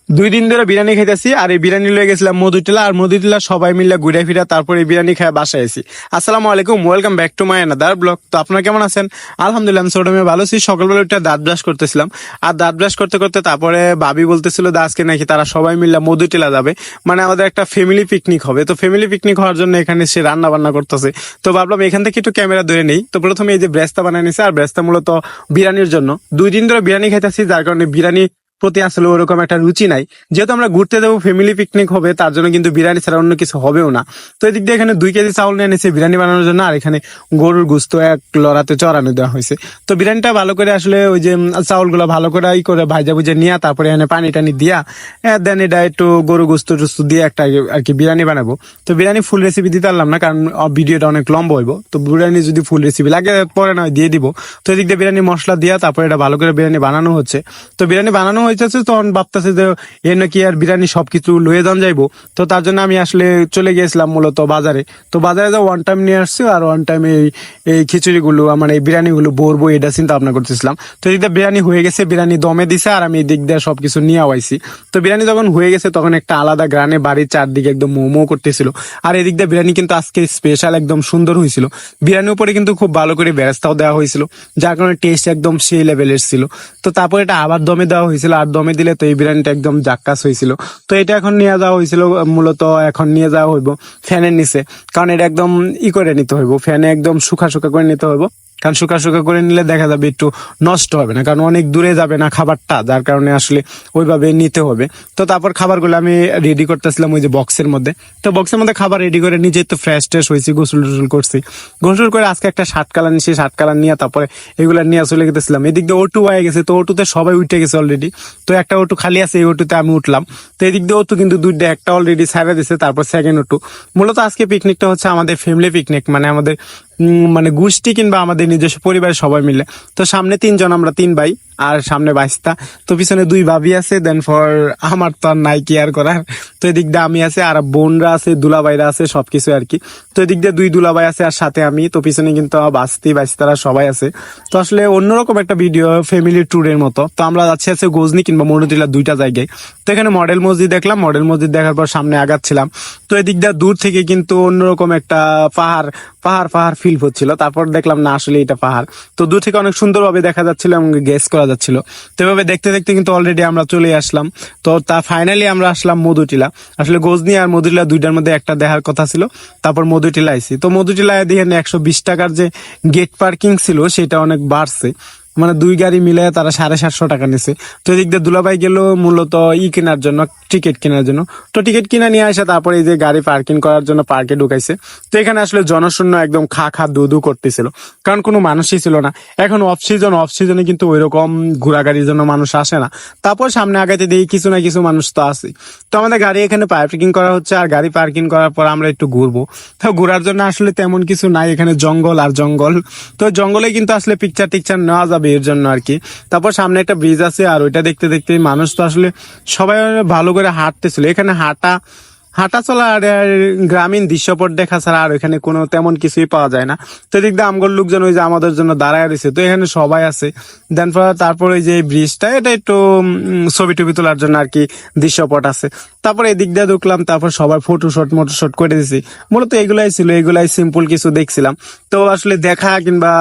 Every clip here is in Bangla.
2 দিন ধরে বিরিয়ানি খাইতেছি, আর এই বিরিয়ানি লয়ে গেছিলাম মধুটিলা, আর মধুটিলা সবাই মিলে ঘুরে ফিরা তারপরে বিরিয়ানি খাই বাসায় এসি। আসসালামু আলাইকুম, welcome back to my another blog. তো আপনারা কেমন আছেন? আলহামদুলিল্লাহ আমি ছোট মেয়ে ভালো আছি। সকালবেলা উঠে দাঁত ব্রাশ করতেছিলাম, আর দাঁত ব্রাশ করতে করতে তারপরে ভাবি বলতেছিল আজকে নাকি তারা সবাই মিলে মধুটিলা যাবে, মানে আমাদের একটা ফ্যামিলি পিকনিক হবে। তো ফ্যামিলি পিকনিক হওয়ার জন্য এখানে সে রান্না বান্না করতেছে। তো ভাবলাম এখান থেকে একটু ক্যামেরা ধরে নেই। তো প্রথমে এই যে ব্রেস্তা বানিয়ে নিছে, আর ব্রেস্তা মূলত বিরিয়ানির জন্য। 2 দিন ধরে বিরিয়ানি খাইতেছি, যার কারণে বিরিয়ানি প্রতি আসলে ওরকম একটা রুচি নাই। যেহেতু আমরা ঘুরতে যাবো, ফ্যামিলি পিকনিক হবে, তার জন্য কিন্তু বিরিয়ানি ছাড়া অন্য কিছু হবেও না। তো এদিক দিয়ে এখানে 2 কেজি চাউল নিয়ে এনেছে বিরিয়ানি বানানোর জন্য, আর এখানে গরুর গোস্ত এক লড়াতে চড়ানো দেওয়া হয়েছে। তো বিরিয়ানিটা ভালো করে আসলে ওই যে চাউলগুলো ভালো করে ই করে ভাজা ভুজে নিয়ে তারপরে এখানে পানি টানি দিয়া দেন এটা একটু গরু গোস্ত টোস্ত দিয়ে একটা আর কি বিরিয়ানি বানাবো। তো বিরিয়ানি ফুল রেসিপি দিতে পারলাম না, কারণ ভিডিওটা অনেক লম্বা হইব। তো বিরিয়ানি যদি ফুল রেসিপি লাগে পরে নয় দিয়ে দিব। তো এদিক দিয়ে বিরিয়ানি মশলা দিয়া তারপরে এটা ভালো করে বিরিয়ানি বানানো হচ্ছে। তো বিরিয়ানি বানানো হয়েছে, তখন ভাবতেছে যে এ নাকি আর বিরিয়ানি সবকিছু লয়ে যান যাইবো। তো তার জন্য আমি আসলে চলে গিয়েছিলাম মূলত বাজারে। তো বাজারে যা ওয়ান টাইম নিয়ে আসছি, আর ওয়ান টাইম এই খিচুড়ি গুলো আমার এই বিরিয়ানি গুলো ভরবো, এটা চিন্তা ভাবনা করতেছিলাম। তো এদিক দিয়ে বিরিয়ানি হয়ে গেছে, বিরিয়ানি দমে দিছে, আর আমি এদিক দিয়ে সবকিছু নিয়ে আইছি। তো বিরিয়ানি যখন হয়ে গেছে তখন একটা আলাদা গ্রানে বাড়ির চারদিকে একদম মোমো করতেছিল। আর এদিক দিয়ে বিরিয়ানি কিন্তু আজকে স্পেশাল একদম সুন্দর হয়েছিল। বিরিয়ানির উপরে কিন্তু খুব ভালো করে বেরেস্তাও দেওয়া হয়েছিল, যার কারণে টেস্ট একদম সেই লেভেলের ছিল। তো তারপর এটা আবার দমে দেওয়া হয়েছিল, আর দমে দিলে তো এই বিরিয়ানিটা একদম জাক্কাস হয়েছিল। তো এটা এখন নিয়ে যাওয়া হয়েছিল, মূলত এখন নিয়ে যাওয়া হইব ফ্যানের নিচে, কারণ এটা একদম করে নিতে হইব, ফ্যানে একদম শুকা শুকা করে নিতে হইব। কারণ শুকা শুকা করে নিলে দেখা যাবে একটু নষ্ট হবে না, কারণ অনেক দূরে যাবে না খাবারটা, যার কারণে আসলে ওইভাবে নিতে হবে। তো তারপর খাবারগুলো আমি রেডি করতেছিলাম ওই যে বক্সের মধ্যে। তো বক্সের মধ্যে খাবার রেডি করে নিজে তো ফ্রেশ ট্রেশ হয়েছি, গোসল টোসল করছি। গোসল করে আজকে একটা শার্ট কালার নিয়েছি, শার্ট কালার নিয়ে তারপরে এগুলা নিয়ে চলে গেছিলাম। এদিক দিয়ে ওটু হয়ে গেছে, তো ওটুতে সবাই উঠে গেছে অলরেডি। তো একটা ওটু খালি আছে, এই ওটুতে আমি উঠলাম। তো এদিক দিয়ে ওটু কিন্তু দুইটা, একটা অলরেডি ছাড়া দিছে, তারপর সেকেন্ড ওটু। মূলত আজকে পিকনিকটা হচ্ছে আমাদের ফ্যামিলি পিকনিক, মানে আমাদের মানে গোষ্ঠী কিংবা আমাদের নিজস্ব পরিবারের সবাই মিলে। তো সামনে 3 জন, আমরা 3 ভাই, আর সামনে 22টা। তো পিছনে 2 ভাবি আছে, দেন ফর আমার তো আর নাই কেয়ার করার। তো এদিক দিয়ে আমি আছে, আর বোনরা আছে, দুলাভাইরা আছে, সবকিছু আর কি। তো এদিক দিয়ে 2 দুলাভাই আছে, আর সাথে আমি। তো পিছনে কিন্তু বাইস্তারা সবাই আছে। তো আসলে অন্যরকম একটা ভিডিও, ফ্যামিলি ট্যুরের মতো। তো আমরা যাচ্ছি আছে গজনি কিংবা মরুটিলা, 2টা জায়গায়। তো এখানে মডেল মসজিদ দেখলাম, মডেল মসজিদ দেখার পর সামনে আগাচ্ছিলাম। তো এদিক দিয়ে দূর থেকে কিন্তু অন্যরকম একটা পাহাড় পাহাড় পাহাড় ফিল হচ্ছিল। তারপর দেখলাম না আসলে এটা পাহাড়। তো দূর থেকে অনেক সুন্দরভাবে দেখা যাচ্ছিল এবং গেস করা যাচ্ছিল। তো এভাবে দেখতে দেখতে কিন্তু অলরেডি আমরা চলে আসলাম। তো তা ফাইনালি আমরা আসলাম মধুটিলা। আসলে গজনি আর মধুটিলা 2টার মধ্যে একটা দেখার কথা ছিল। তারপর মধুটিলা আইছি। তো মধুটিলায় দেখে 120 টাকার যে গেট পার্কিং ছিল সেটা অনেক বাড়ছে, মানে 2 গাড়ি মিলে তারা 750 টাকা নিছে। তো এদিক দিয়ে দুলাভাই গেল মূলত কেনার জন্য, টিকিট কেনার জন্য। তো টিকিট কিনা নিয়ে আসে তারপরে এই যে গাড়ি পার্কিং করার জন্য পার্কে ঢুকাইছে। তো এখানে আসলে জনশূন্য একদম খা খা দু দু করতেছিল, কারণ কোনো মানুষই ছিল না। এখন অফ সিজনে কিন্তু ওইরকম ঘোরাগাড়ির জন্য মানুষ আসে না। তারপর সামনে আগাইতে দেখি কিছু না কিছু মানুষ তো আছে। তো আমাদের গাড়ি এখানে পার্কিং করা হচ্ছে, আর গাড়ি পার্কিং করার পর আমরা একটু ঘুরবো। তো ঘোরার জন্য আসলে তেমন কিছু নাই, এখানে জঙ্গল আর জঙ্গল। তো জঙ্গলে কিন্তু আসলে পিকচার টিকচার নেওয়া যাবে এর জন্য আর কি। তারপর সামনে একটা ব্রিজ আছে, আর ওইটা দেখতে দেখতে মানুষ তো আসলে সবাই ভালো করে হাঁটতেছিল। এখানে হাঁটা চলা আর গ্রামীণ দৃশ্যপট দেখা ছাড়া আর এখানে কোনো তেমন কিছুই পাওয়া যায় না। তো এদিক দিয়ে আমগর লোকজন ওই যে আমাদের জন্য দাঁড়ায় রয়েছে। তো এখানে সবাই আছে। দেন তারপর ওই যে ব্রিজটা, এটা একটু ছবি টবি তোলার জন্য আর কি দৃশ্যপট আছে। তারপর এদিক দিয়ে ঢুকলাম, তারপর সবাই মোটোশট করে দিছি। মূলত এগুলাই ছিল, এগুলাই সিম্পল কিছু দেখছিলাম। তো আসলে দেখা কিংবা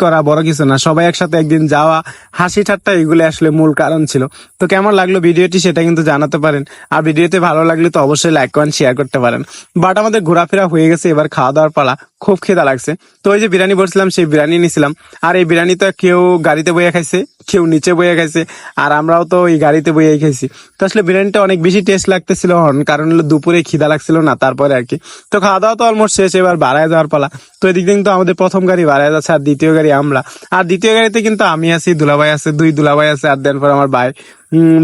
করা বড় কিছু না, সবাই একসাথে একদিন যাওয়া, হাসি ঠাট্টা, এগুলো আসলে মূল কারণ ছিল। তো কেমন লাগলো ভিডিওটি সেটা কিন্তু জানাতে পারেন, আর ভিডিওতে ভালো লাগলে তো অবশ্যই লাইক করেন, শেয়ার করতে পারেন। বাট আমাদের ঘোরাফেরা হয়ে গেছে, এবার খাওয়া দাওয়ার পালা। খুব খিদা লাগছে। তো ওই যে বিরিয়ানি বলছিলাম, সেই বিরিয়ানি নিয়েছিলাম। আর এই বিরিয়ানি তো কেউ গাড়িতে বইয়ে খাইছে, কেউ নিচে বইয়ে খাইছে, আর আমরাও তো ওই গাড়িতে বইয়ে খাইছি। তো আসলে বিরিয়ানিটা অনেক বেশি টেস্ট লাগতেছিল, কারণ হলো দুপুরে খিদা লাগছিল না, তারপরে আর কি। তো খাওয়া দাওয়া তো অলমোস্ট শেষ, এবার বাড়ায় যাওয়ার পালা। তো এদিক দিয়ে কিন্তু আমাদের প্রথম গাড়ি বাড়ায় যাচ্ছে, আর দ্বিতীয় গাড়ি আমরা। আর দ্বিতীয় গাড়িতে কিন্তু আমি আছি, দুলাভাই আছে, 2 দুলাভাই আছে, আর দেন পর আমার ভাই,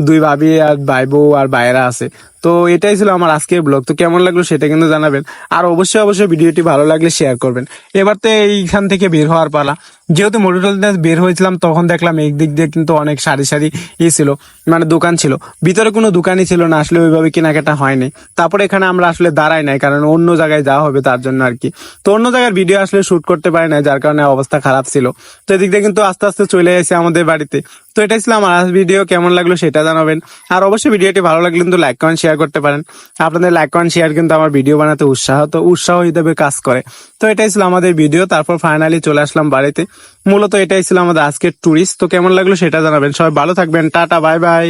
2 ভাবি আর ভাই বউ আর ভাইরা আছে। তো এটাই ছিল আমার আজকের ব্লগ। তো কেমন লাগলো সেটা কিন্তু জানাবেন, আর অবশ্যই ভিডিওটি ভালো লাগলে শেয়ার করবেন। এবার তো এইখান থেকে বের হওয়ার পালা। যেহেতু মোটরসাইকেল বের হয়েছিলাম, তখন দেখলাম এই দিক দিয়ে কিন্তু অনেক সারি সারি ছিল, মানে দোকান ছিল, ভিতরে কোনো দোকানই ছিল না, আসলে ওইভাবে কেনাকাটা হয়নি। তারপরে এখানে আমরা আসলে দাঁড়াই নাই, কারণ অন্য জায়গায় যাওয়া হবে তার জন্য আর কি। তো অন্য জায়গার ভিডিও আসলে শুট করতে পারি না, যার কারণে অবস্থা খারাপ ছিল। তো এদিক দিয়ে কিন্তু আস্তে আস্তে চলে এসে আমাদের বাড়িতে। তো এটাই ছিল আমার ভিডিও, কেমন লাগলো সেটা জানাবেন। আর অবশ্যই ভিডিওটি ভালো লাগলে কিন্তু লাইক কমেন্ট শেয়ার করতে পারেন। আপনাদের লাইক কমেন্ট শেয়ার কিন্তু আমার ভিডিও বানাতে উৎসাহ হিসেবে কাজ করে। তো এটাই ছিল আমাদের ভিডিও, তারপর ফাইনালি চলে আসলাম বাড়িতে। মূলত এটাই ছিল আমাদের আজকের ট্যুরিস্ট। তো কেমন লাগলো সেটা জানাবেন। সবাই ভালো থাকবেন, টাটা, বাই বাই।